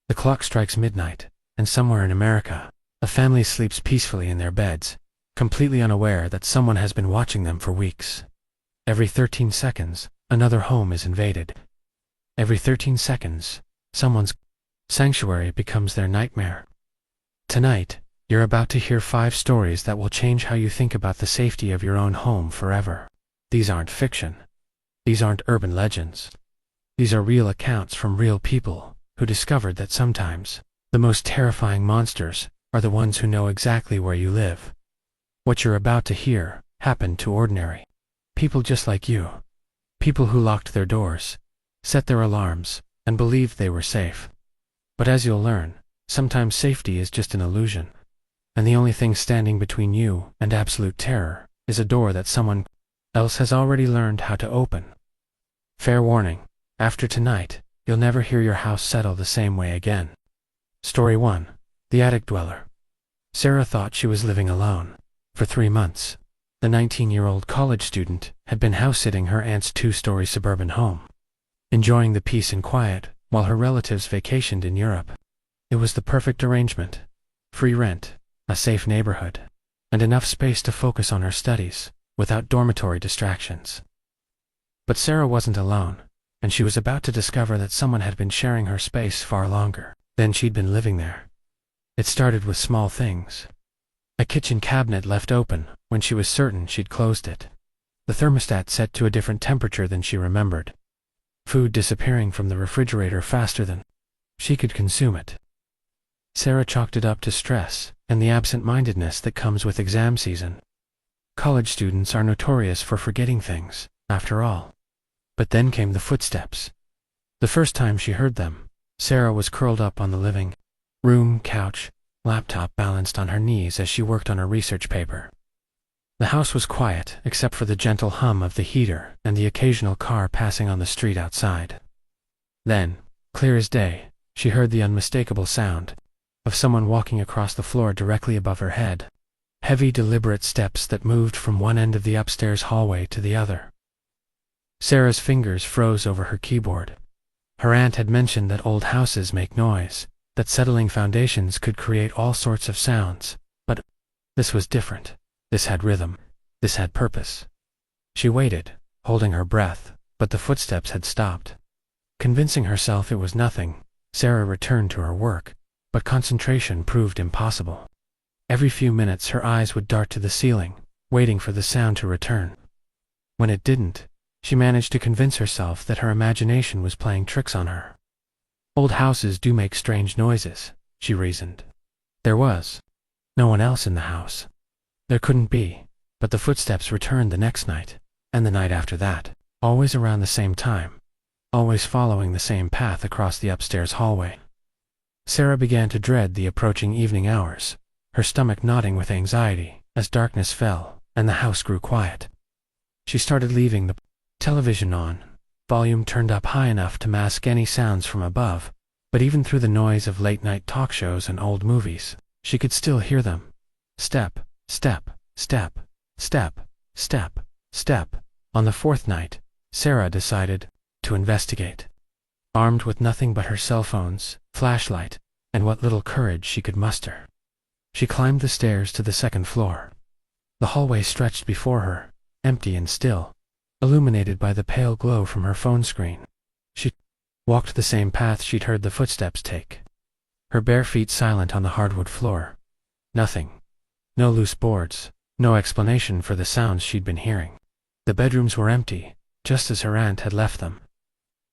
The clock strikes midnight, and somewhere in America, a family sleeps peacefully in their beds, completely unaware that someone has been watching them for weeks. Every 13 seconds, another home is invaded. Every 13 seconds, someone's sanctuary becomes their nightmare. Tonight, you're about to hear 5 stories that will change how you think about the safety of your own home forever. These aren't fiction. These aren't urban legends. These are real accounts from real people who discovered that sometimes the most terrifying monsters are the ones who know exactly where you live. What you're about to hear happened to ordinary people just like you. People who locked their doors, set their alarms, and believed they were safe. But as you'll learn, sometimes safety is just an illusion. And the only thing standing between you and absolute terror is a door that someone else has already learned how to open. Fair warning, after tonight, you'll never hear your house settle the same way again. Story 1. The Attic Dweller. Sarah thought she was living alone. For 3 months, the 19-year-old college student had been house-sitting her aunt's 2-story suburban home, enjoying the peace and quiet while her relatives vacationed in Europe. It was the perfect arrangement. Free rent, a safe neighborhood, and enough space to focus on her studies without dormitory distractions. But Sarah wasn't alone, and she was about to discover that someone had been sharing her space far longer than she'd been living there. It started with small things. A kitchen cabinet left open when she was certain she'd closed it. The thermostat set to a different temperature than she remembered. Food disappearing from the refrigerator faster than she could consume it. Sarah chalked it up to stress and the absent-mindedness that comes with exam season. College students are notorious for forgetting things, after all. But then came the footsteps. The first time she heard them, Sarah was curled up on the living room couch, laptop balanced on her knees as she worked on her research paper. The house was quiet except for the gentle hum of the heater and the occasional car passing on the street outside. Then, clear as day, she heard the unmistakable sound of someone walking across the floor directly above her head. Heavy, deliberate steps that moved from one end of the upstairs hallway to the other. Sarah's fingers froze over her keyboard. Her aunt had mentioned that old houses make noise, that settling foundations could create all sorts of sounds, but this was different. This had rhythm. This had purpose. She waited, holding her breath, but the footsteps had stopped. Convincing herself it was nothing, Sarah returned to her work, but concentration proved impossible. Every few minutes her eyes would dart to the ceiling, waiting for the sound to return. When it didn't, she managed to convince herself that her imagination was playing tricks on her. Old houses do make strange noises, she reasoned. There was no one else in the house. There couldn't be, but the footsteps returned the next night, and the night after that, always around the same time, always following the same path across the upstairs hallway. Sarah began to dread the approaching evening hours, her stomach knotting with anxiety as darkness fell and the house grew quiet. She started leaving the television on, volume turned up high enough to mask any sounds from above, but even through the noise of late-night talk shows and old movies, she could still hear them. Step, step, step, step, step, step. On the 4th night, Sarah decided to investigate. Armed with nothing but her cell phone's flashlight and what little courage she could muster, she climbed the stairs to the 2nd floor. The hallway stretched before her, empty and still, illuminated by the pale glow from her phone screen. She walked the same path she'd heard the footsteps take, her bare feet silent on the hardwood floor. Nothing. No loose boards, no explanation for the sounds she'd been hearing. The bedrooms were empty, just as her aunt had left them.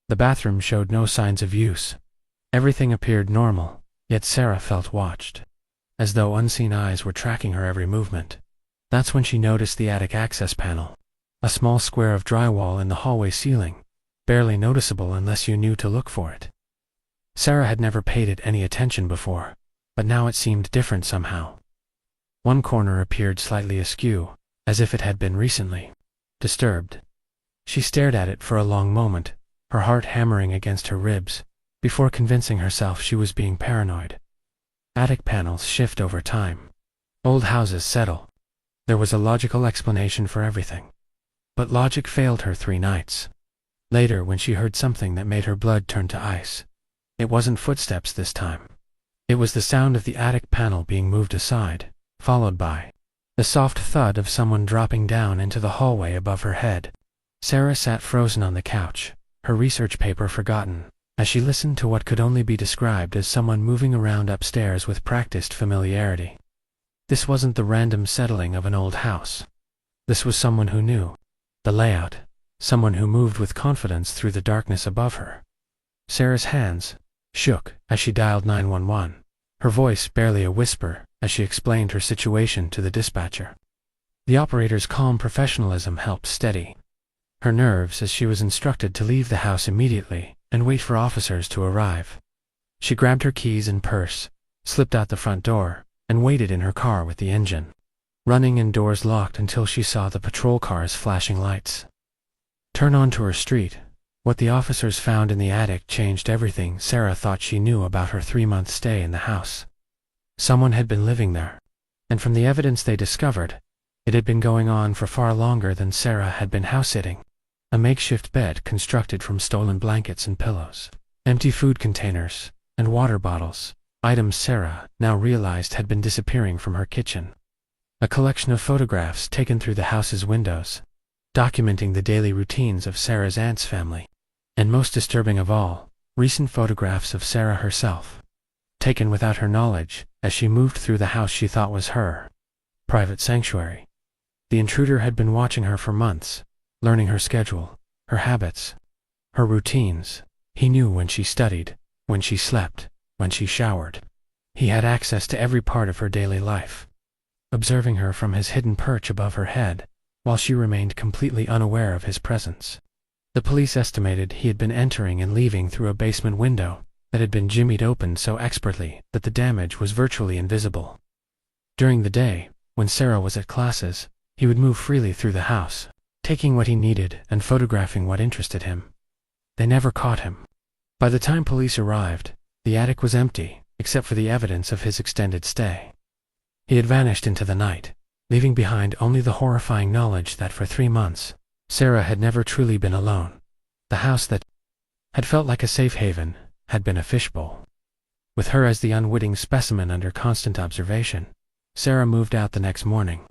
The bathroom showed no signs of use. Everything appeared normal, yet Sarah felt watched, as though unseen eyes were tracking her every movement. That's when she noticed the attic access panel, a small square of drywall in the hallway ceiling, barely noticeable unless you knew to look for it. Sarah had never paid it any attention before, but now it seemed different somehow. One corner appeared slightly askew, as if it had been recently disturbed. She stared at it for a long moment, her heart hammering against her ribs, before convincing herself she was being paranoid. Attic panels shift over time. Old houses settle. There was a logical explanation for everything. But logic failed her 3 nights. Later, when she heard something that made her blood turn to ice, It wasn't footsteps this time. It was the sound of the attic panel being moved aside, followed by the soft thud of someone dropping down into the hallway above her head. Sarah sat frozen on the couch, her research paper forgotten, as she listened to what could only be described as someone moving around upstairs with practiced familiarity. This wasn't the random settling of an old house. This was someone who knew the layout, someone who moved with confidence through the darkness above her. Sarah's hands shook as she dialed 911, her voice barely a whisper as she explained her situation to the dispatcher. The operator's calm professionalism helped steady her nerves as she was instructed to leave the house immediately and wait for officers to arrive. She grabbed her keys and purse, slipped out the front door, and waited in her car with the engine running and doors locked until she saw the patrol car's flashing lights turn onto her street. What the officers found in the attic changed everything Sarah thought she knew about her 3-month stay in the house. Someone had been living there, and from the evidence they discovered, it had been going on for far longer than Sarah had been house-sitting. A makeshift bed constructed from stolen blankets and pillows, empty food containers, and water bottles, items Sarah now realized had been disappearing from her kitchen. A collection of photographs taken through the house's windows, documenting the daily routines of Sarah's aunt's family. And most disturbing of all, recent photographs of Sarah herself, taken without her knowledge as she moved through the house she thought was her private sanctuary. The intruder had been watching her for months, learning her schedule, her habits, her routines. He knew when she studied, when she slept, when she showered. He had access to every part of her daily life, observing her from his hidden perch above her head, while she remained completely unaware of his presence. The police estimated he had been entering and leaving through a basement window that had been jimmied open so expertly that the damage was virtually invisible. During the day, when Sarah was at classes, he would move freely through the house, taking what he needed and photographing what interested him. They never caught him. By the time police arrived, the attic was empty, except for the evidence of his extended stay. He had vanished into the night, leaving behind only the horrifying knowledge that for 3 months, Sarah had never truly been alone. The house that had felt like a safe haven had been a fishbowl. With her as the unwitting specimen under constant observation, Sarah moved out the next morning,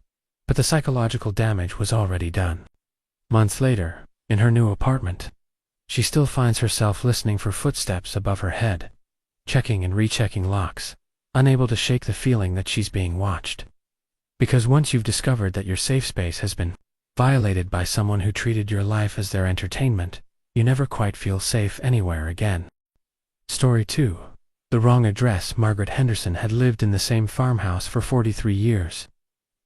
but the psychological damage was already done. Months later, in her new apartment, she still finds herself listening for footsteps above her head, checking and rechecking locks, unable to shake the feeling that she's being watched. Because once you've discovered that your safe space has been violated by someone who treated your life as their entertainment, you never quite feel safe anywhere again. Story 2. The wrong address. Margaret Henderson had lived in the same farmhouse for 43 years.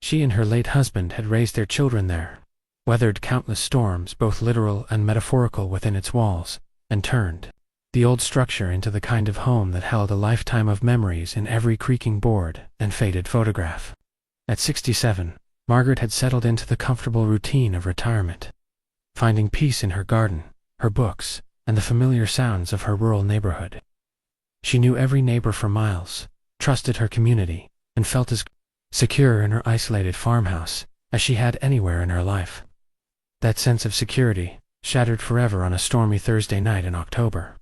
She and her late husband had raised their children there, weathered countless storms, both literal and metaphorical, within its walls, and turned the old structure into the kind of home that held a lifetime of memories in every creaking board and faded photograph. At 67, Margaret had settled into the comfortable routine of retirement, finding peace in her garden, her books, and the familiar sounds of her rural neighborhood. She knew every neighbor for miles, trusted her community, and felt as secure in her isolated farmhouse as she had anywhere in her life. That sense of security shattered forever on a stormy Thursday night in October.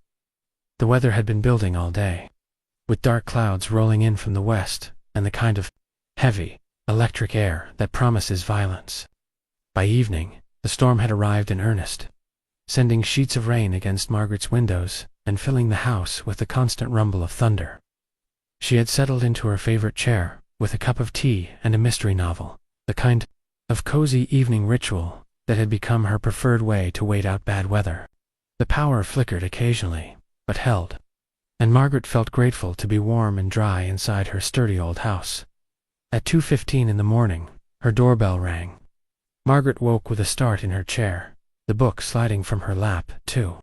The weather had been building all day, with dark clouds rolling in from the west and the kind of heavy, electric air that promises violence. By evening, the storm had arrived in earnest, sending sheets of rain against Margaret's windows and filling the house with the constant rumble of thunder. She had settled into her favorite chair, with a cup of tea and a mystery novel, the kind of cozy evening ritual that had become her preferred way to wait out bad weather. The power flickered occasionally, but held, and Margaret felt grateful to be warm and dry inside her sturdy old house. At 2:15 in the morning, her doorbell rang. Margaret woke with a start in her chair, the book sliding from her lap, to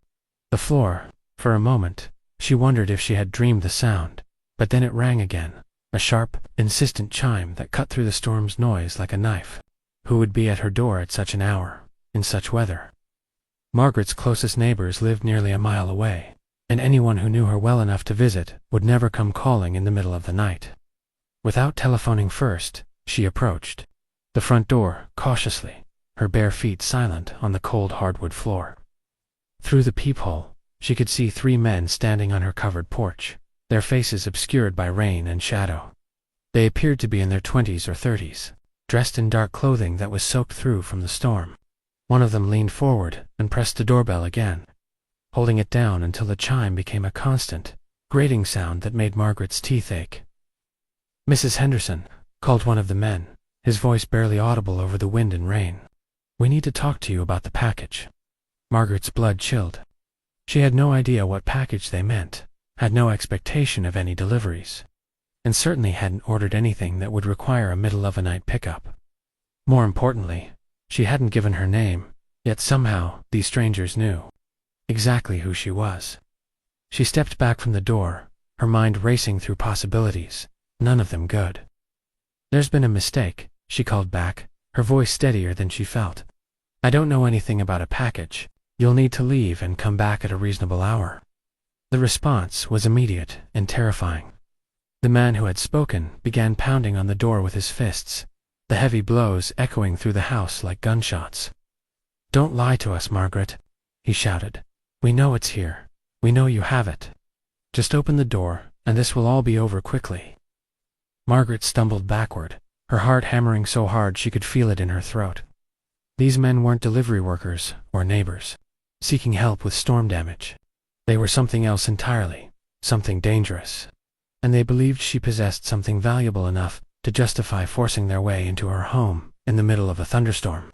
the floor. For a moment, she wondered if she had dreamed the sound, but then it rang again, a sharp, insistent chime that cut through the storm's noise like a knife. Who would be at her door at such an hour, in such weather? Margaret's closest neighbors lived nearly a mile away, and anyone who knew her well enough to visit would never come calling in the middle of the night. Without telephoning first, she approached the front door cautiously, her bare feet silent on the cold hardwood floor. Through the peephole, She could see 3 men standing on her covered porch, their faces obscured by rain and shadow. They appeared to be in their 20s or 30s, dressed in dark clothing that was soaked through from the storm. One of them leaned forward and pressed the doorbell again, holding it down until the chime became a constant, grating sound that made Margaret's teeth ache. "Mrs. Henderson," called one of the men, his voice barely audible over the wind and rain. "We need to talk to you about the package." Margaret's blood chilled. She had no idea what package they meant, had no expectation of any deliveries, and certainly hadn't ordered anything that would require a middle-of-the-night pickup. More importantly, she hadn't given her name, yet somehow these strangers knew exactly who she was. She stepped back from the door, her mind racing through possibilities, none of them good. "There's been a mistake," she called back, her voice steadier than she felt. "I don't know anything about a package. You'll need to leave and come back at a reasonable hour." The response was immediate and terrifying. The man who had spoken began pounding on the door with his fists, the heavy blows echoing through the house like gunshots. "Don't lie to us, Margaret," he shouted. "We know it's here. We know you have it. Just open the door, and this will all be over quickly." Margaret stumbled backward, her heart hammering so hard she could feel it in her throat. These men weren't delivery workers or neighbors, seeking help with storm damage. They were something else entirely, something dangerous. And they believed she possessed something valuable enough to justify forcing their way into her home in the middle of a thunderstorm.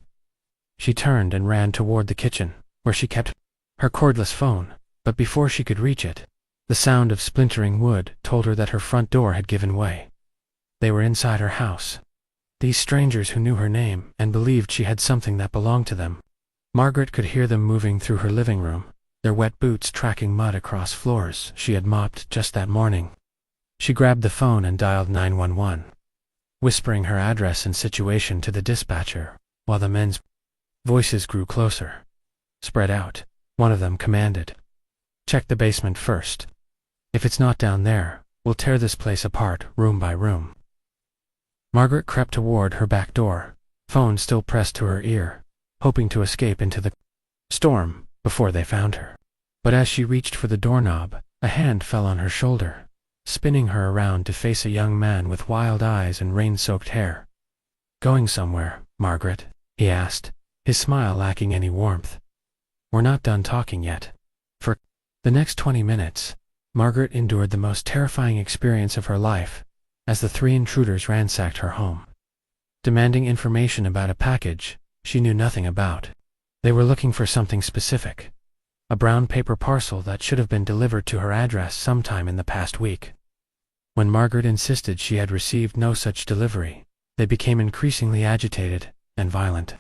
She turned and ran toward the kitchen, where she kept her cordless phone, but before she could reach it, the sound of splintering wood told her that her front door had given way. They were inside her house. These strangers who knew her name and believed she had something that belonged to them. Margaret could hear them moving through her living room, their wet boots tracking mud across floors she had mopped just that morning. She grabbed the phone and dialed 911, whispering her address and situation to the dispatcher, while the men's voices grew closer. "Spread out," one of them commanded. "Check the basement first. If it's not down there, we'll tear this place apart room by room." Margaret crept toward her back door, phone still pressed to her ear, hoping to escape into the storm before they found her. But as she reached for the doorknob, a hand fell on her shoulder, spinning her around to face a young man with wild eyes and rain-soaked hair. "Going somewhere, Margaret?" he asked, his smile lacking any warmth. "We're not done talking yet." For the next 20 minutes, Margaret endured the most terrifying experience of her life as the 3 intruders ransacked her home, demanding information about a package she knew nothing about. They were looking for something specific, a brown paper parcel that should have been delivered to her address sometime in the past week. When Margaret insisted she had received no such delivery, they became increasingly agitated and violent,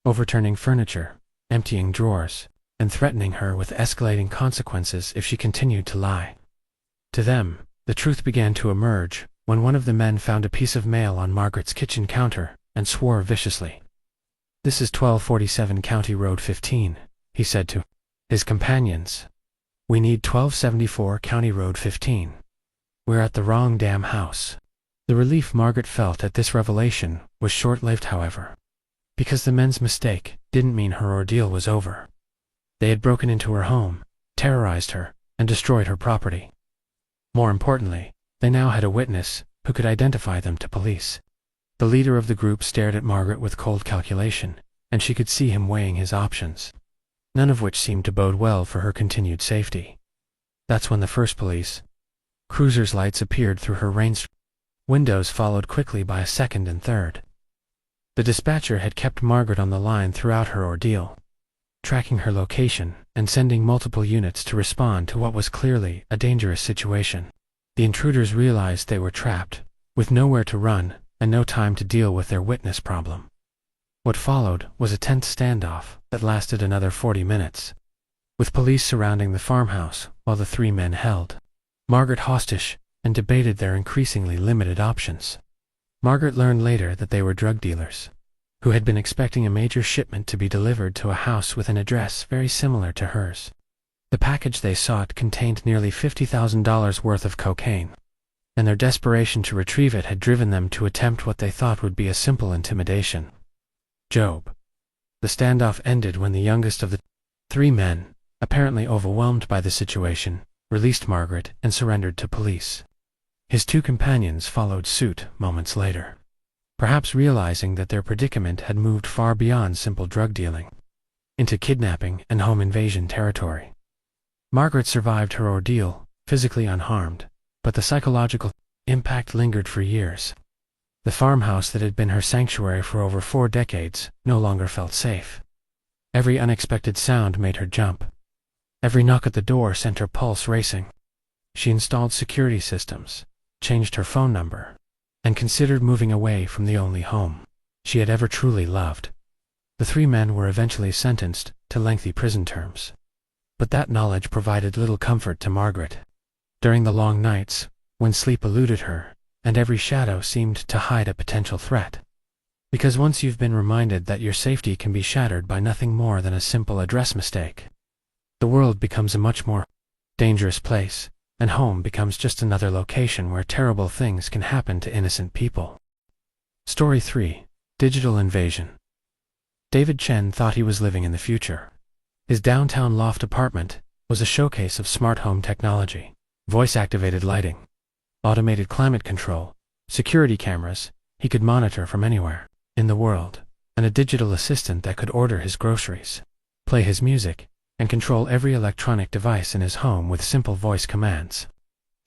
overturning furniture, emptying drawers, and threatening her with escalating consequences if she continued to lie. To them, the truth began to emerge when one of the men found a piece of mail on Margaret's kitchen counter and swore viciously. "This is 1247 County Road 15, he said to his companions. "We need 1274 County Road 15. We're at the wrong damn house." The relief Margaret felt at this revelation was short-lived, however, because the men's mistake didn't mean her ordeal was over. They had broken into her home, terrorized her, and destroyed her property. More importantly, they now had a witness who could identify them to police. The leader of the group stared at Margaret with cold calculation, and she could see him weighing his options, none of which seemed to bode well for her continued safety. That's when the first police cruiser's lights appeared through her rain-soaked windows, followed quickly by a second and third. The dispatcher had kept Margaret on the line throughout her ordeal, tracking her location and sending multiple units to respond to what was clearly a dangerous situation. The intruders realized they were trapped, with nowhere to run and no time to deal with their witness problem. What followed was a tense standoff that lasted another 40 minutes, with police surrounding the farmhouse while the 3 men held Margaret hostage and debated their increasingly limited options. Margaret learned later that they were drug dealers, who had been expecting a major shipment to be delivered to a house with an address very similar to hers. The package they sought contained nearly $50,000 worth of cocaine, and their desperation to retrieve it had driven them to attempt what they thought would be a simple intimidation. Job. The standoff ended when the youngest of the 3 men, apparently overwhelmed by the situation, released Margaret and surrendered to police. His two companions followed suit moments later, perhaps realizing that their predicament had moved far beyond simple drug dealing into kidnapping and home invasion territory. Margaret survived her ordeal, physically unharmed, but the psychological impact lingered for years. The farmhouse that had been her sanctuary for over 4 decades no longer felt safe. Every unexpected sound made her jump. Every knock at the door sent her pulse racing. She installed security systems, changed her phone number, and considered moving away from the only home she had ever truly loved. The 3 men were eventually sentenced to lengthy prison terms. But that knowledge provided little comfort to Margaret. During the long nights, when sleep eluded her, and every shadow seemed to hide a potential threat. Because once you've been reminded that your safety can be shattered by nothing more than a simple address mistake, the world becomes a much more dangerous place, and home becomes just another location where terrible things can happen to innocent people. Story 3. Digital Invasion. David Chen thought he was living in the future. His downtown loft apartment was a showcase of smart home technology, voice-activated lighting, automated climate control, security cameras he could monitor from anywhere in the world, and a digital assistant that could order his groceries, play his music, and control every electronic device in his home with simple voice commands.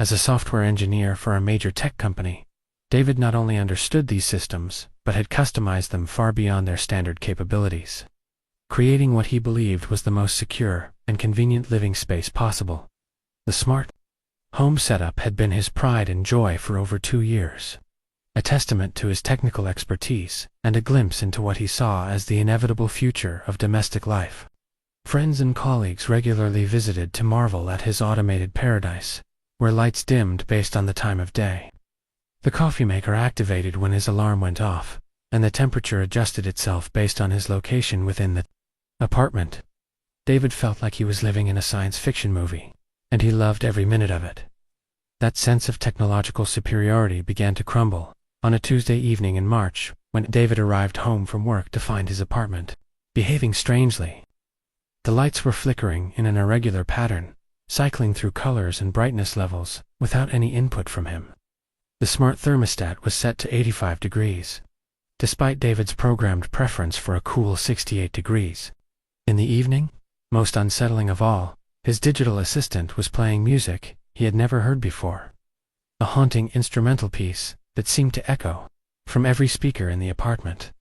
As a software engineer for a major tech company, David not only understood these systems, but had customized them far beyond their standard capabilities, creating what he believed was the most secure and convenient living space possible. The smart home setup had been his pride and joy for over 2 years, a testament to his technical expertise and a glimpse into what he saw as the inevitable future of domestic life. Friends and colleagues regularly visited to marvel at his automated paradise, where lights dimmed based on the time of day. The coffee maker activated when his alarm went off, and the temperature adjusted itself based on his location within the apartment. David felt like he was living in a science fiction movie, and he loved every minute of it. That sense of technological superiority began to crumble on a Tuesday evening in March when David arrived home from work to find his apartment behaving strangely. The lights were flickering in an irregular pattern, cycling through colors and brightness levels without any input from him. The smart thermostat was set to 85 degrees, despite David's programmed preference for a cool 68 degrees. In the evening, most unsettling of all, his digital assistant was playing music he had never heard before, a haunting instrumental piece that seemed to echo from every speaker in the apartment.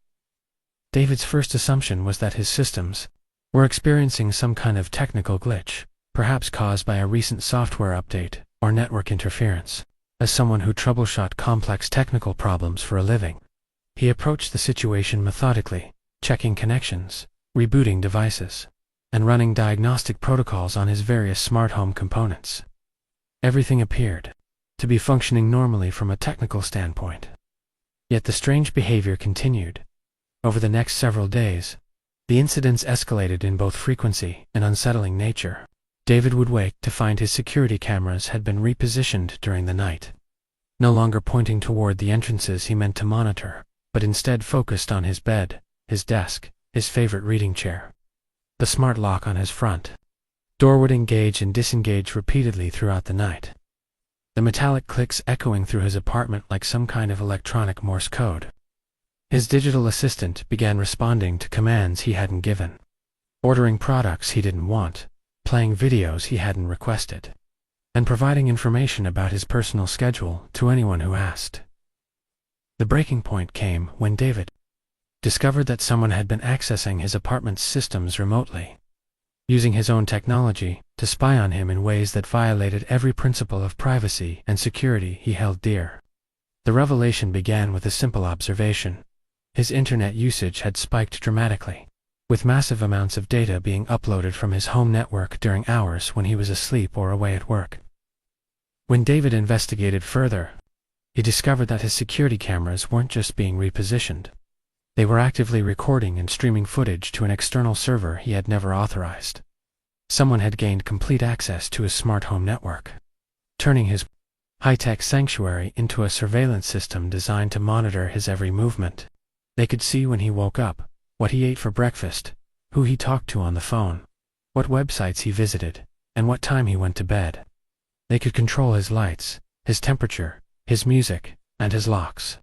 David's first assumption was that his systems were experiencing some kind of technical glitch, perhaps caused by a recent software update or network interference. As someone who troubleshot complex technical problems for a living, he approached the situation methodically, checking connections, rebooting devices, and running diagnostic protocols on his various smart home components. Everything appeared to be functioning normally from a technical standpoint. Yet the strange behavior continued. Over the next several days, the incidents escalated in both frequency and unsettling nature. David would wake to find his security cameras had been repositioned during the night, no longer pointing toward the entrances he meant to monitor, but instead focused on his bed, his desk, his favorite reading chair. The smart lock on his front door would engage and disengage repeatedly throughout the night, the metallic clicks echoing through his apartment like some kind of electronic Morse code. His digital assistant began responding to commands he hadn't given, ordering products he didn't want, playing videos he hadn't requested, and providing information about his personal schedule to anyone who asked. The breaking point came when David discovered that someone had been accessing his apartment's systems remotely, using his own technology to spy on him in ways that violated every principle of privacy and security he held dear. The revelation began with a simple observation. His internet usage had spiked dramatically, with massive amounts of data being uploaded from his home network during hours when he was asleep or away at work. When David investigated further, he discovered that his security cameras weren't just being repositioned. They were actively recording and streaming footage to an external server he had never authorized. Someone had gained complete access to his smart home network, turning his high-tech sanctuary into a surveillance system designed to monitor his every movement. They could see when he woke up, what he ate for breakfast, who he talked to on the phone, what websites he visited, and what time he went to bed. They could control his lights, his temperature, his music, and his locks.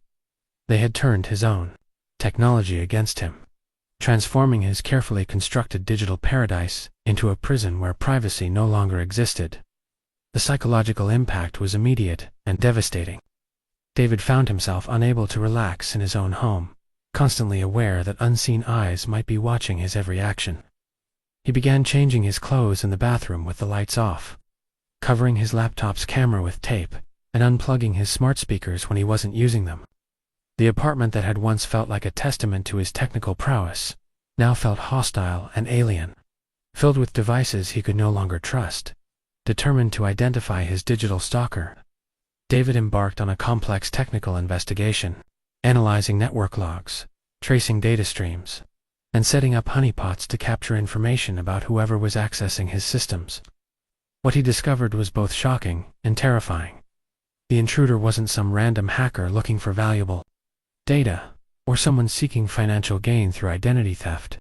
They had turned his own technology against him, transforming his carefully constructed digital paradise into a prison where privacy no longer existed. The psychological impact was immediate and devastating. David found himself unable to relax in his own home, constantly aware that unseen eyes might be watching his every action. He began changing his clothes in the bathroom with the lights off, covering his laptop's camera with tape, and unplugging his smart speakers when he wasn't using them. The apartment that had once felt like a testament to his technical prowess now felt hostile and alien, filled with devices he could no longer trust. Determined to identify his digital stalker, David embarked on a complex technical investigation, analyzing network logs, tracing data streams, and setting up honeypots to capture information about whoever was accessing his systems. What he discovered was both shocking and terrifying. The intruder wasn't some random hacker looking for valuable data, or someone seeking financial gain through identity theft.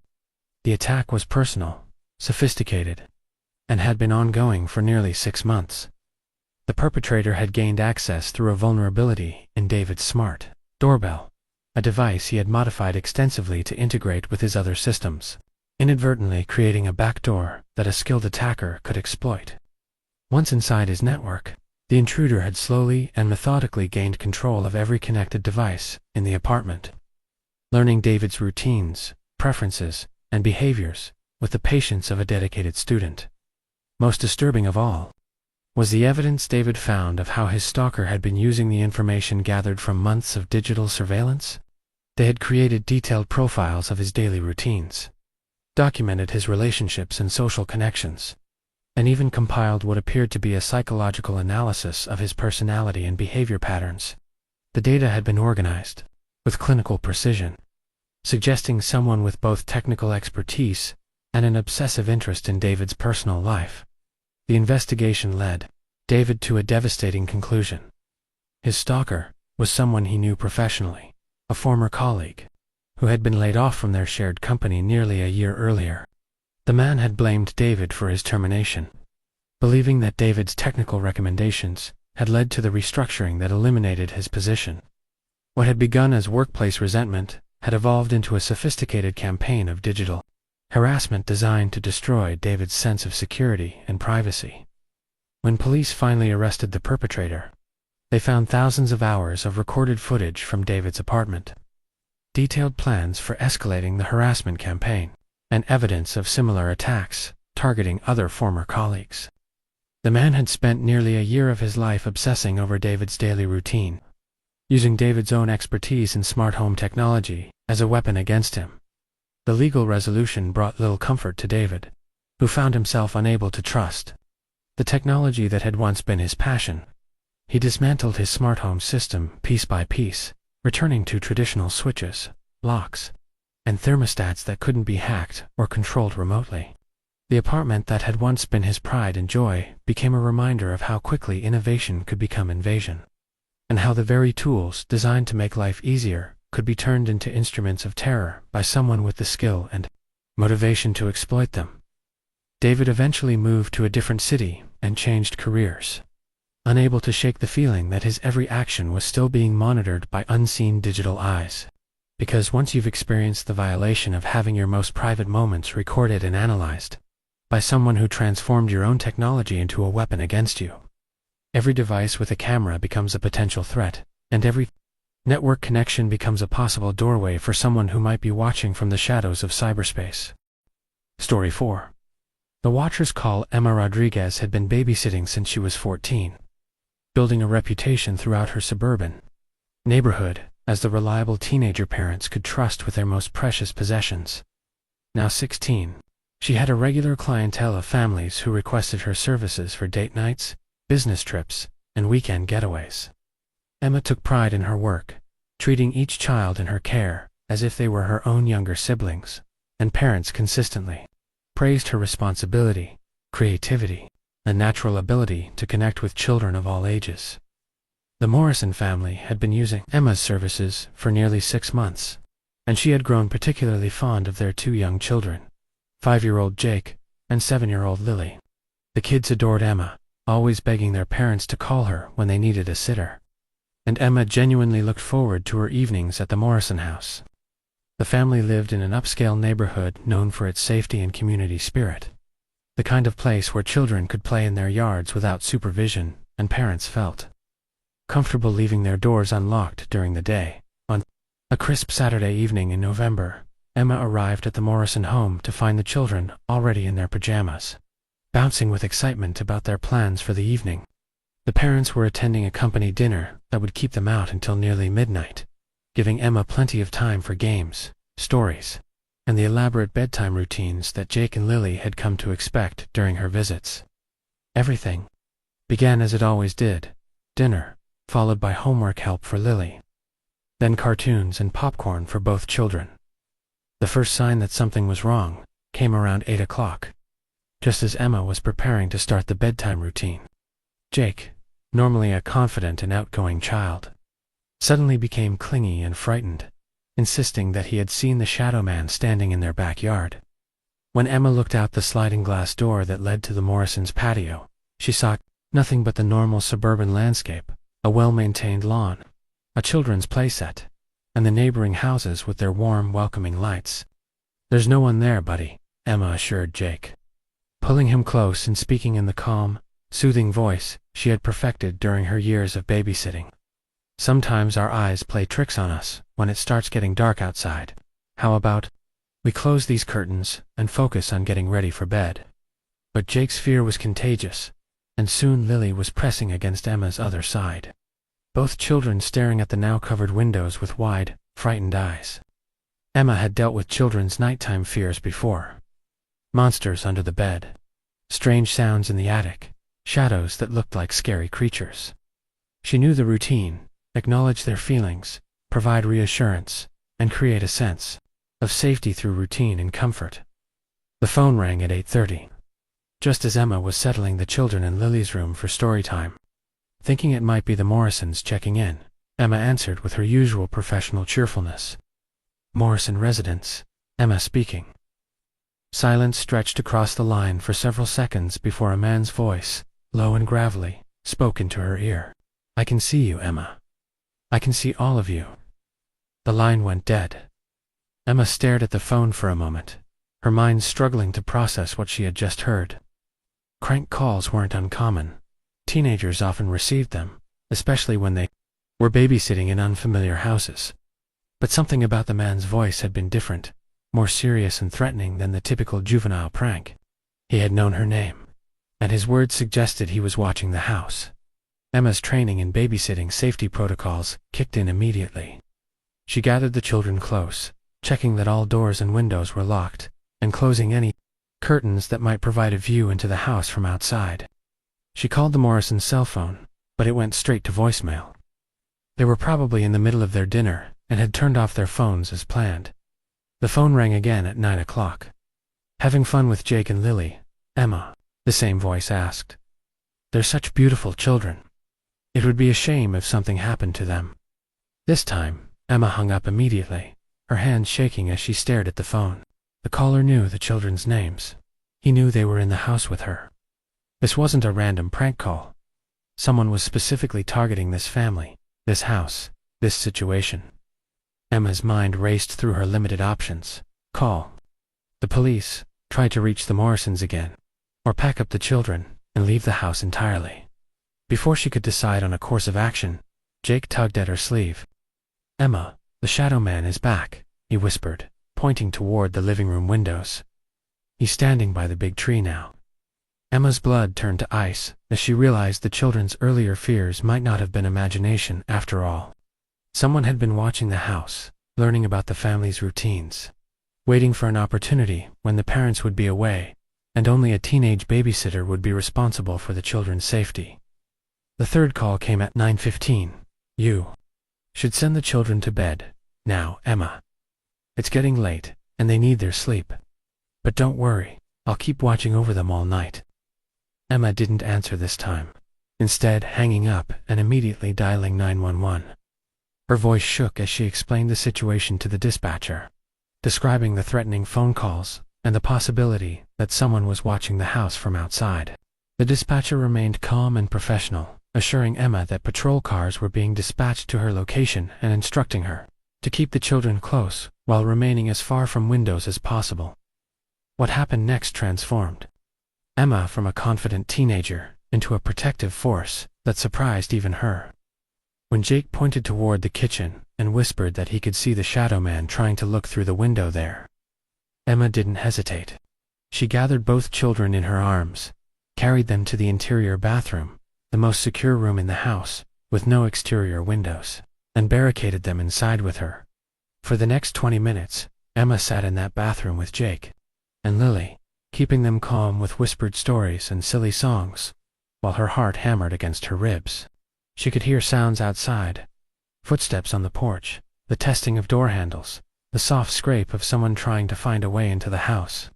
The attack was personal, sophisticated, and had been ongoing for nearly 6 months. The perpetrator had gained access through a vulnerability in David's smart doorbell, a device he had modified extensively to integrate with his other systems, inadvertently creating a backdoor that a skilled attacker could exploit. Once inside his network, the intruder had slowly and methodically gained control of every connected device in the apartment, learning David's routines, preferences, and behaviors with the patience of a dedicated student. Most disturbing of all was the evidence David found of how his stalker had been using the information gathered from months of digital surveillance. They had created detailed profiles of his daily routines, documented his relationships and social connections, and even compiled what appeared to be a psychological analysis of his personality and behavior patterns. The data had been organized with clinical precision, suggesting someone with both technical expertise and an obsessive interest in David's personal life. The investigation led David to a devastating conclusion. His stalker was someone he knew professionally, a former colleague, who had been laid off from their shared company nearly a year earlier. The man had blamed David for his termination, believing that David's technical recommendations had led to the restructuring that eliminated his position. What had begun as workplace resentment had evolved into a sophisticated campaign of digital harassment designed to destroy David's sense of security and privacy. When police finally arrested the perpetrator, they found thousands of hours of recorded footage from David's apartment, detailed plans for escalating the harassment campaign, and evidence of similar attacks targeting other former colleagues. The man had spent nearly a year of his life obsessing over David's daily routine, using David's own expertise in smart home technology as a weapon against him. The legal resolution brought little comfort to David, who found himself unable to trust the technology that had once been his passion. He dismantled his smart home system piece by piece, returning to traditional switches, locks, and thermostats that couldn't be hacked or controlled remotely. The apartment that had once been his pride and joy became a reminder of how quickly innovation could become invasion, and how the very tools designed to make life easier could be turned into instruments of terror by someone with the skill and motivation to exploit them. David eventually moved to a different city and changed careers, unable to shake the feeling that his every action was still being monitored by unseen digital eyes. Because once you've experienced the violation of having your most private moments recorded and analyzed by someone who transformed your own technology into a weapon against you, every device with a camera becomes a potential threat, and every network connection becomes a possible doorway for someone who might be watching from the shadows of cyberspace. Story 4. The Watchers call Emma Rodriguez had been babysitting since she was 14, building a reputation throughout her suburban neighborhood as the reliable teenager parents could trust with their most precious possessions. Now 16, she had a regular clientele of families who requested her services for date nights, business trips, and weekend getaways. Emma took pride in her work, treating each child in her care as if they were her own younger siblings, and parents consistently praised her responsibility, creativity, and natural ability to connect with children of all ages. The Morrison family had been using Emma's services for nearly 6 months, and she had grown particularly fond of their 2 young children, 5-year-old Jake, and 7-year-old Lily. The kids adored Emma, always begging their parents to call her when they needed a sitter. And Emma genuinely looked forward to her evenings at the Morrison house. The family lived in an upscale neighborhood known for its safety and community spirit. The kind of place where children could play in their yards without supervision, and parents felt comfortable leaving their doors unlocked during the day. On a crisp Saturday evening in November, Emma arrived at the Morrison home to find the children already in their pajamas, bouncing with excitement about their plans for the evening. The parents were attending a company dinner that would keep them out until nearly midnight, giving Emma plenty of time for games, stories, and the elaborate bedtime routines that Jake and Lily had come to expect during her visits. Everything began as it always did: dinner, followed by homework help for Lily, then cartoons and popcorn for both children. The first sign that something was wrong came around 8 o'clock, just as Emma was preparing to start the bedtime routine. Jake, normally a confident and outgoing child, suddenly became clingy and frightened, insisting that he had seen the shadow man standing in their backyard. When Emma looked out the sliding glass door that led to the Morrisons' patio, she saw nothing but the normal suburban landscape, a well-maintained lawn, a children's playset, and the neighboring houses with their warm, welcoming lights. "There's no one there, buddy," Emma assured Jake, pulling him close and speaking in the calm, soothing voice she had perfected during her years of babysitting. "Sometimes our eyes play tricks on us when it starts getting dark outside. How about we close these curtains and focus on getting ready for bed?" But Jake's fear was contagious, and soon Lily was pressing against Emma's other side, both children staring at the now covered windows with wide, frightened eyes. Emma had dealt with children's nighttime fears before: monsters under the bed, strange sounds in the attic, shadows that looked like scary creatures. She knew the routine: acknowledge their feelings, provide reassurance, and create a sense of safety through routine and comfort. The phone rang at 8:30, just as Emma was settling the children in Lily's room for story time. Thinking it might be the Morrisons checking in, Emma answered with her usual professional cheerfulness. "Morrison residence, Emma speaking." Silence stretched across the line for several seconds before a man's voice, low and gravelly, spoke into her ear. "I can see you, Emma. I can see all of you." The line went dead. Emma stared at the phone for a moment, her mind struggling to process what she had just heard. Crank calls weren't uncommon. Teenagers often received them, especially when they were babysitting in unfamiliar houses. But something about the man's voice had been different, more serious and threatening than the typical juvenile prank. He had known her name, and his words suggested he was watching the house. Emma's training in babysitting safety protocols kicked in immediately. She gathered the children close, checking that all doors and windows were locked, and closing any curtains that might provide a view into the house from outside. She called the Morrisons' cell phone, but it went straight to voicemail. They were probably in the middle of their dinner and had turned off their phones as planned. The phone rang again at 9 o'clock. "Having fun with Jake and Lily, Emma?" the same voice asked. "They're such beautiful children. It would be a shame if something happened to them." This time, Emma hung up immediately, her hands shaking as she stared at the phone. The caller knew the children's names. He knew they were in the house with her. This wasn't a random prank call. Someone was specifically targeting this family, this house, this situation. Emma's mind raced through her limited options: call the police, try to reach the Morrisons again, or pack up the children and leave the house entirely. Before she could decide on a course of action, Jake tugged at her sleeve. "Emma, the shadow man is back," he whispered, pointing toward the living room windows. "He's standing by the big tree now." Emma's blood turned to ice as she realized the children's earlier fears might not have been imagination after all. Someone had been watching the house, learning about the family's routines, waiting for an opportunity when the parents would be away, and only a teenage babysitter would be responsible for the children's safety. The third call came at 9:15. "You should send the children to bed now, Emma. It's getting late, and they need their sleep. But don't worry, I'll keep watching over them all night." Emma didn't answer this time, instead hanging up and immediately dialing 911. Her voice shook as she explained the situation to the dispatcher, describing the threatening phone calls and the possibility that someone was watching the house from outside. The dispatcher remained calm and professional, assuring Emma that patrol cars were being dispatched to her location and instructing her to keep the children close while remaining as far from windows as possible. What happened next transformed Emma from a confident teenager into a protective force that surprised even her. When Jake pointed toward the kitchen and whispered that he could see the shadow man trying to look through the window there, Emma didn't hesitate. She gathered both children in her arms, carried them to the interior bathroom, the most secure room in the house, with no exterior windows, and barricaded them inside with her. For the next 20 minutes, Emma sat in that bathroom with Jake and Lily, keeping them calm with whispered stories and silly songs, while her heart hammered against her ribs. She could hear sounds outside, footsteps on the porch, the testing of door handles, the soft scrape of someone trying to find a way into the house.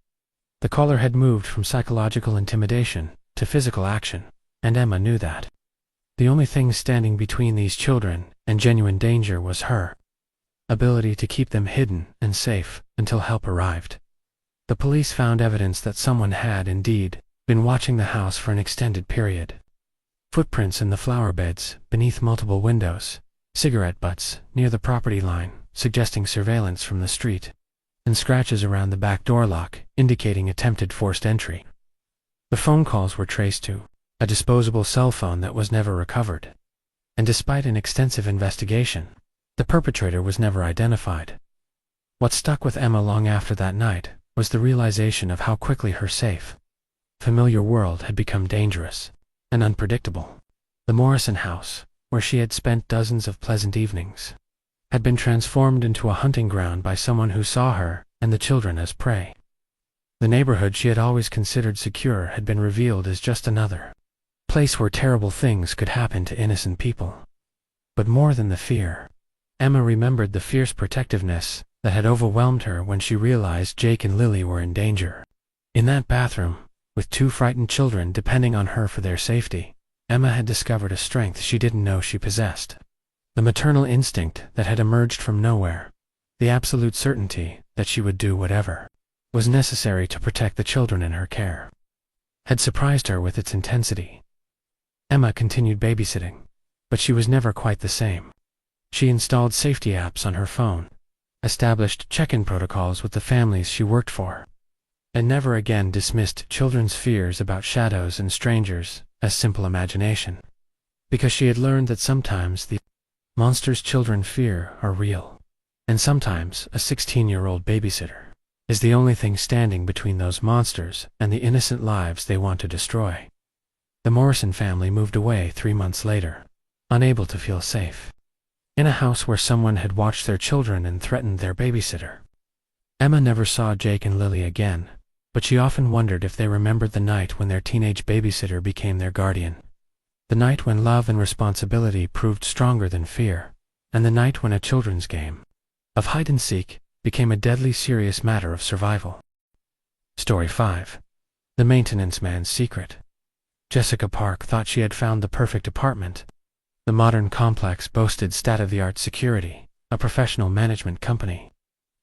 The caller had moved from psychological intimidation to physical action, and Emma knew that. The only thing standing between these children and genuine danger was her ability to keep them hidden and safe until help arrived. The police found evidence that someone had, indeed, been watching the house for an extended period. Footprints in the flower beds, beneath multiple windows, cigarette butts near the property line, suggesting surveillance from the street, and scratches around the back door lock, indicating attempted forced entry. The phone calls were traced to a disposable cell phone that was never recovered, and despite an extensive investigation, the perpetrator was never identified. What stuck with Emma long after that night was the realization of how quickly her safe, familiar world had become dangerous and unpredictable. The Morrison house, where she had spent dozens of pleasant evenings, had been transformed into a hunting ground by someone who saw her and the children as prey. The neighborhood she had always considered secure had been revealed as just another place where terrible things could happen to innocent people. But more than the fear, Emma remembered the fierce protectiveness that had overwhelmed her when she realized Jake and Lily were in danger. In that bathroom, with two frightened children depending on her for their safety, Emma had discovered a strength she didn't know she possessed. The maternal instinct that had emerged from nowhere, the absolute certainty that she would do whatever was necessary to protect the children in her care, had surprised her with its intensity. Emma continued babysitting, but she was never quite the same. She installed safety apps on her phone, established check-in protocols with the families she worked for, and never again dismissed children's fears about shadows and strangers as simple imagination, because she had learned that sometimes the monsters children fear are real, and sometimes a 16-year-old babysitter is the only thing standing between those monsters and the innocent lives they want to destroy. The Morrison family moved away 3 months later, unable to feel safe, in a house where someone had watched their children and threatened their babysitter. Emma never saw Jake and Lily again, but she often wondered if they remembered the night when their teenage babysitter became their guardian. The night when love and responsibility proved stronger than fear, and the night when a children's game of hide-and-seek became a deadly serious matter of survival. Story 5. The Maintenance Man's Secret. Jessica Park thought she had found the perfect apartment. The modern complex boasted state-of-the-art security, a professional management company,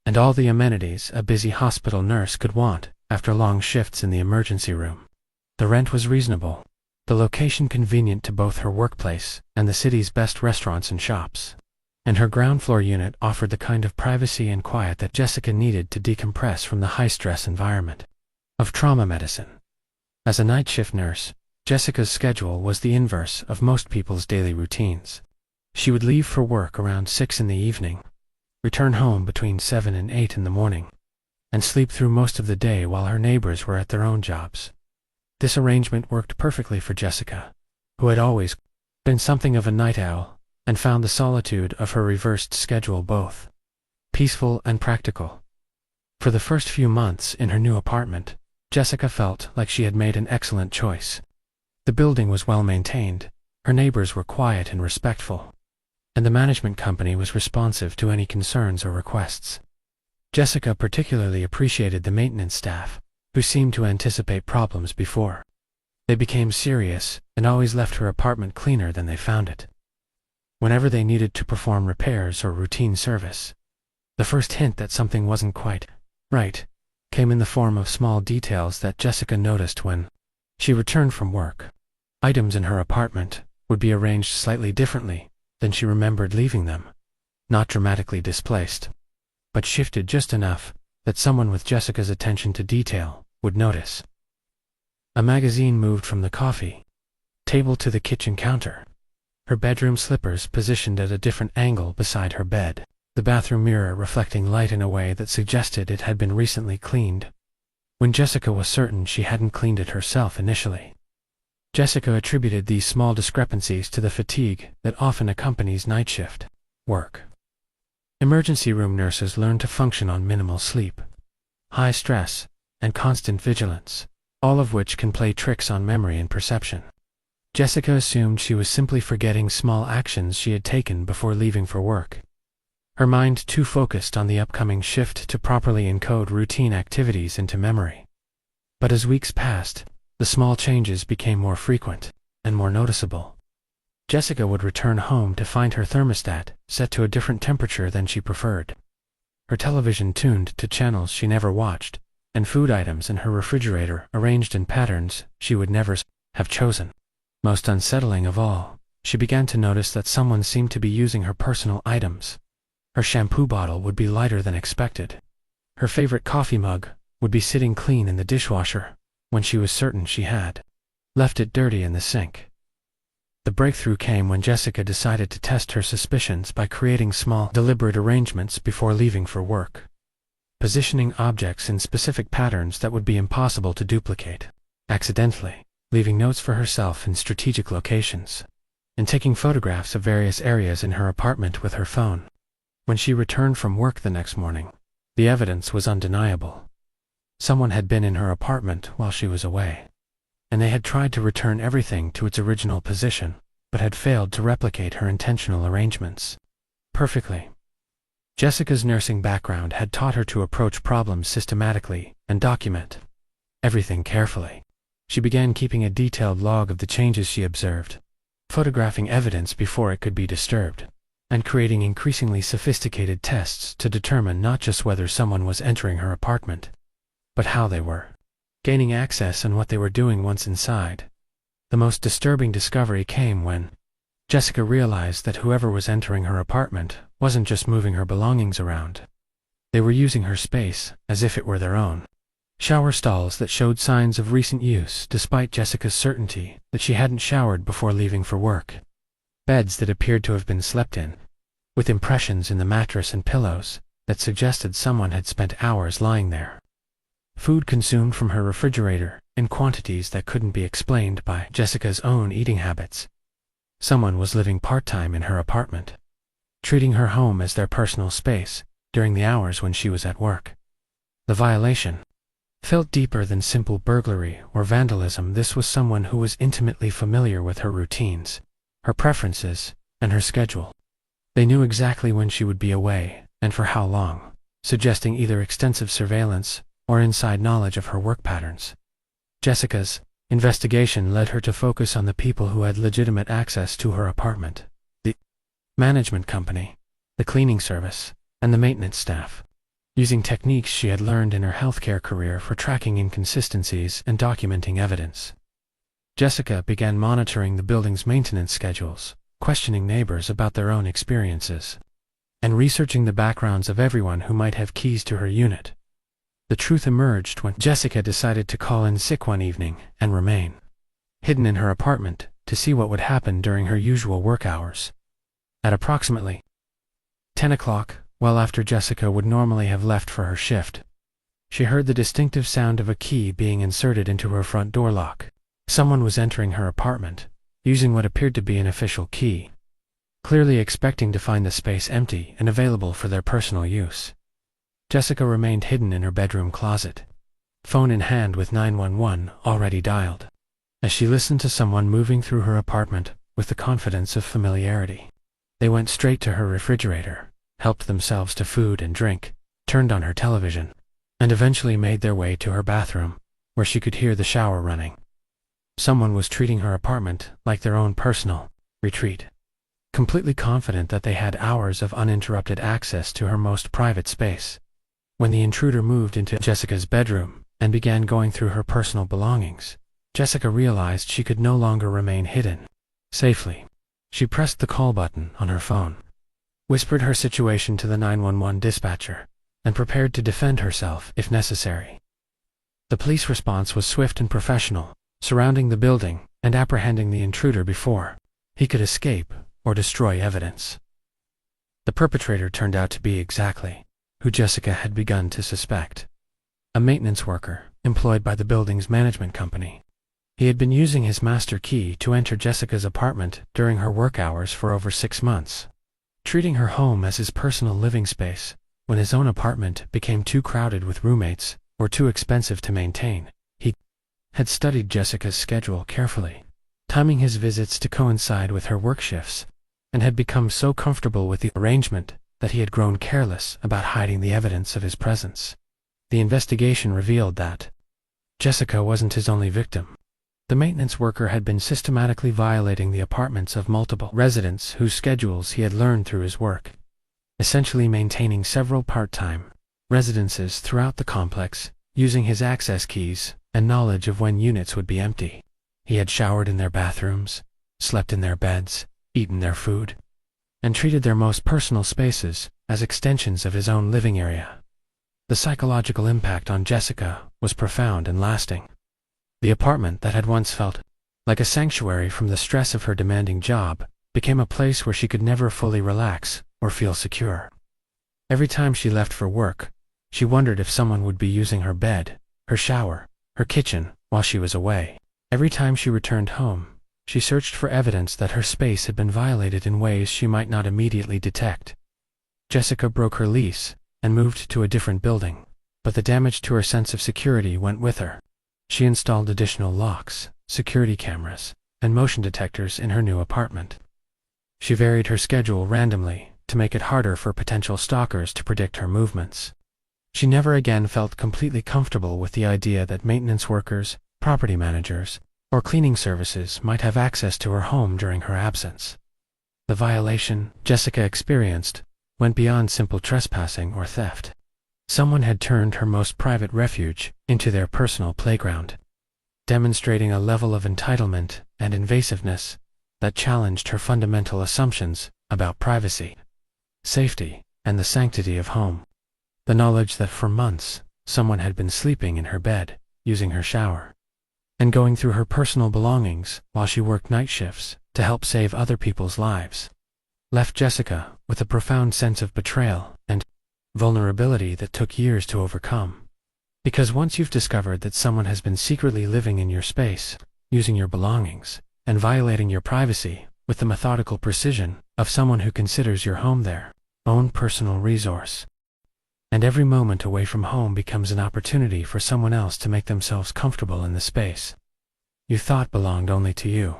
and all the amenities a busy hospital nurse could want after long shifts in the emergency room. The rent was reasonable, the location convenient to both her workplace and the city's best restaurants and shops, and her ground floor unit offered the kind of privacy and quiet that Jessica needed to decompress from the high-stress environment of trauma medicine. As a night shift nurse, Jessica's schedule was the inverse of most people's daily routines. She would leave for work around 6 in the evening, return home between 7 and 8 in the morning, and sleep through most of the day while her neighbors were at their own jobs. This arrangement worked perfectly for Jessica, who had always been something of a night owl, and found the solitude of her reversed schedule both peaceful and practical. For the first few months in her new apartment, Jessica felt like she had made an excellent choice. The building was well maintained, her neighbors were quiet and respectful, and the management company was responsive to any concerns or requests. Jessica particularly appreciated the maintenance staff, who seemed to anticipate problems before they became serious and always left her apartment cleaner than they found it. Whenever they needed to perform repairs or routine service, the first hint that something wasn't quite right came in the form of small details that Jessica noticed when she returned from work. Items in her apartment would be arranged slightly differently than she remembered leaving them, not dramatically displaced, but shifted just enough that someone with Jessica's attention to detail would notice. A magazine moved from the coffee table to the kitchen counter. Her bedroom slippers positioned at a different angle beside her bed. The bathroom mirror reflecting light in a way that suggested it had been recently cleaned, when Jessica was certain she hadn't cleaned it herself initially. Jessica attributed these small discrepancies to the fatigue that often accompanies night shift work. Emergency room nurses learn to function on minimal sleep, high stress, and constant vigilance, all of which can play tricks on memory and perception. Jessica assumed she was simply forgetting small actions she had taken before leaving for work, her mind too focused on the upcoming shift to properly encode routine activities into memory. But as weeks passed, the small changes became more frequent and more noticeable. Jessica would return home to find her thermostat set to a different temperature than she preferred, her television tuned to channels she never watched, and food items in her refrigerator arranged in patterns she would never have chosen. Most unsettling of all, she began to notice that someone seemed to be using her personal items. Her shampoo bottle would be lighter than expected. Her favorite coffee mug would be sitting clean in the dishwasher when she was certain she had left it dirty in the sink. The breakthrough came when Jessica decided to test her suspicions by creating small, deliberate arrangements before leaving for work, positioning objects in specific patterns that would be impossible to duplicate, accidentally leaving notes for herself in strategic locations, and taking photographs of various areas in her apartment with her phone. When she returned from work the next morning, the evidence was undeniable. Someone had been in her apartment while she was away, and they had tried to return everything to its original position, but had failed to replicate her intentional arrangements perfectly. Jessica's nursing background had taught her to approach problems systematically and document everything carefully. She began keeping a detailed log of the changes she observed, photographing evidence before it could be disturbed, and creating increasingly sophisticated tests to determine not just whether someone was entering her apartment, but how they were gaining access and what they were doing once inside. The most disturbing discovery came when Jessica realized that whoever was entering her apartment wasn't just moving her belongings around. They were using her space as if it were their own. Shower stalls that showed signs of recent use despite Jessica's certainty that she hadn't showered before leaving for work. Beds that appeared to have been slept in, with impressions in the mattress and pillows that suggested someone had spent hours lying there. Food consumed from her refrigerator in quantities that couldn't be explained by Jessica's own eating habits. Someone was living part-time in her apartment, treating her home as their personal space during the hours when she was at work. The violation felt deeper than simple burglary or vandalism. This was someone who was intimately familiar with her routines, her preferences, and her schedule. They knew exactly when she would be away and for how long, suggesting either extensive surveillance or inside knowledge of her work patterns. Jessica's investigation led her to focus on the people who had legitimate access to her apartment: the management company, the cleaning service, and the maintenance staff. Using techniques she had learned in her healthcare career for tracking inconsistencies and documenting evidence, Jessica began monitoring the building's maintenance schedules, questioning neighbors about their own experiences, and researching the backgrounds of everyone who might have keys to her unit. The truth emerged when Jessica decided to call in sick one evening and remain hidden in her apartment to see what would happen during her usual work hours. At approximately 10 o'clock, well after Jessica would normally have left for her shift, she heard the distinctive sound of a key being inserted into her front door lock. Someone was entering her apartment, using what appeared to be an official key, clearly expecting to find the space empty and available for their personal use. Jessica remained hidden in her bedroom closet, phone in hand with 911 already dialed, as she listened to someone moving through her apartment with the confidence of familiarity. They went straight to her refrigerator, helped themselves to food and drink, turned on her television, and eventually made their way to her bathroom, where she could hear the shower running. Someone was treating her apartment like their own personal retreat, completely confident that they had hours of uninterrupted access to her most private space. When the intruder moved into Jessica's bedroom and began going through her personal belongings, Jessica realized she could no longer remain hidden safely. She pressed the call button on her phone, whispered her situation to the 911 dispatcher, and prepared to defend herself if necessary. The police response was swift and professional, surrounding the building and apprehending the intruder before he could escape or destroy evidence. The perpetrator turned out to be exactly who Jessica had begun to suspect: a maintenance worker employed by the building's management company. He had been using his master key to enter Jessica's apartment during her work hours for over 6 months, treating her home as his personal living space. When his own apartment became too crowded with roommates or too expensive to maintain, he had studied Jessica's schedule carefully, timing his visits to coincide with her work shifts, and had become so comfortable with the arrangement that he had grown careless about hiding the evidence of his presence. The investigation revealed that Jessica wasn't his only victim. The maintenance worker had been systematically violating the apartments of multiple residents whose schedules he had learned through his work, essentially maintaining several part-time residences throughout the complex, using his access keys and knowledge of when units would be empty. He had showered in their bathrooms, slept in their beds, eaten their food, and treated their most personal spaces as extensions of his own living area. The psychological impact on Jessica was profound and lasting. The apartment that had once felt like a sanctuary from the stress of her demanding job became a place where she could never fully relax or feel secure. Every time she left for work, she wondered if someone would be using her bed, her shower, her kitchen while she was away. Every time she returned home, she searched for evidence that her space had been violated in ways she might not immediately detect. Jessica broke her lease and moved to a different building, but the damage to her sense of security went with her. She installed additional locks, security cameras, and motion detectors in her new apartment. She varied her schedule randomly to make it harder for potential stalkers to predict her movements. She never again felt completely comfortable with the idea that maintenance workers, property managers, or cleaning services might have access to her home during her absence. The violation Jessica experienced went beyond simple trespassing or theft. Someone had turned her most private refuge into their personal playground, demonstrating a level of entitlement and invasiveness that challenged her fundamental assumptions about privacy, safety, and the sanctity of home. The knowledge that for months someone had been sleeping in her bed, using her shower, and going through her personal belongings while she worked night shifts to help save other people's lives, left Jessica with a profound sense of betrayal and vulnerability that took years to overcome. Because once you've discovered that someone has been secretly living in your space, using your belongings, and violating your privacy with the methodical precision of someone who considers your home their own personal resource, and every moment away from home becomes an opportunity for someone else to make themselves comfortable in the space you thought belonged only to you.